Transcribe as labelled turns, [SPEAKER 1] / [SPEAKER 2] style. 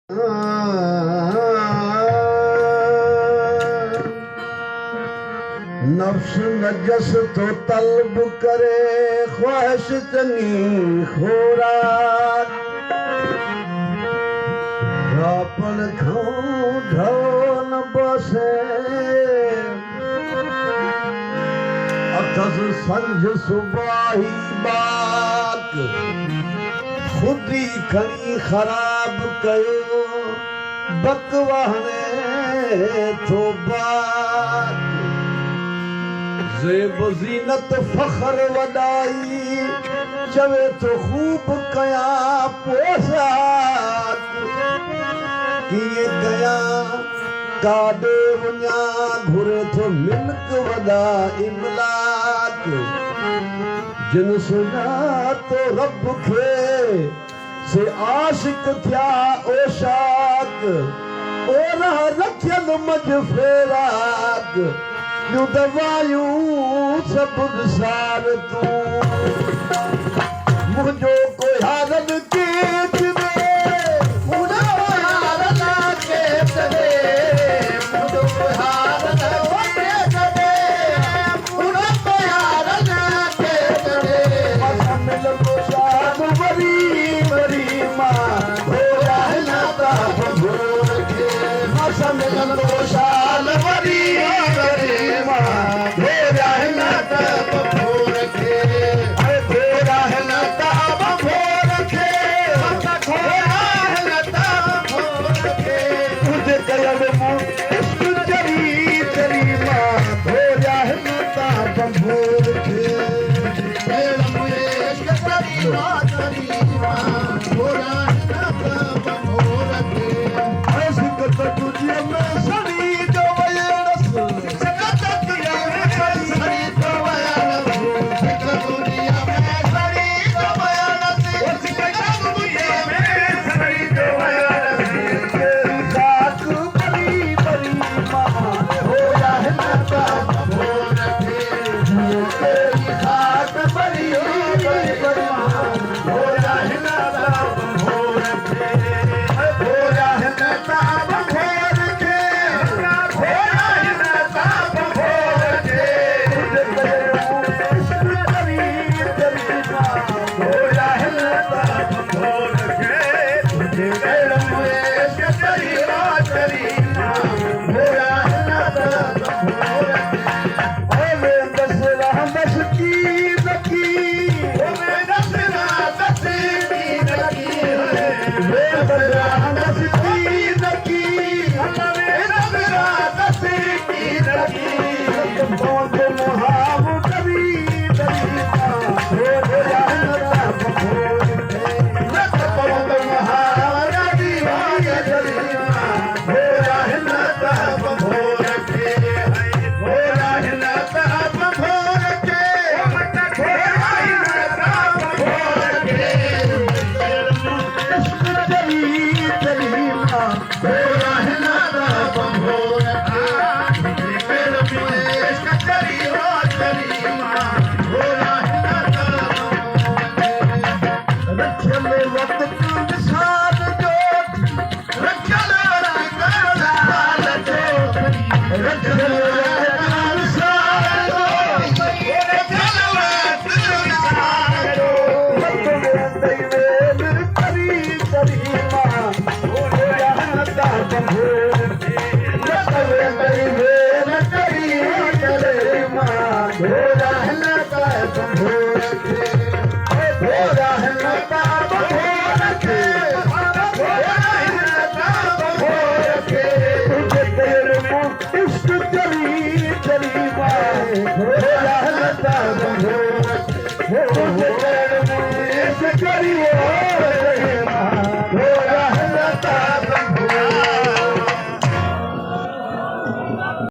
[SPEAKER 1] नफ्स नजस तो तलब करे ख्वाहिश चंगी खोराक रापन खाऊं ढो न बसे अथस संझ सुबाही बाक खुदी खणी खराब कयो बकवाने थो बाक ज़ेब ज़ीनत फ़ख्र वॾाई चवे तो खूब कयां पोशाक कीअं कयां काॾे वञां घुरे थो मिल्क वॾा इमलाक जिन सुञातो रब खे से आशिक थिया ओशाक ओरा रखियल मझ फेराक यूं दवायूं सभु विसार तूं मुंहिंजो कोई हाल न केच
[SPEAKER 2] Hey!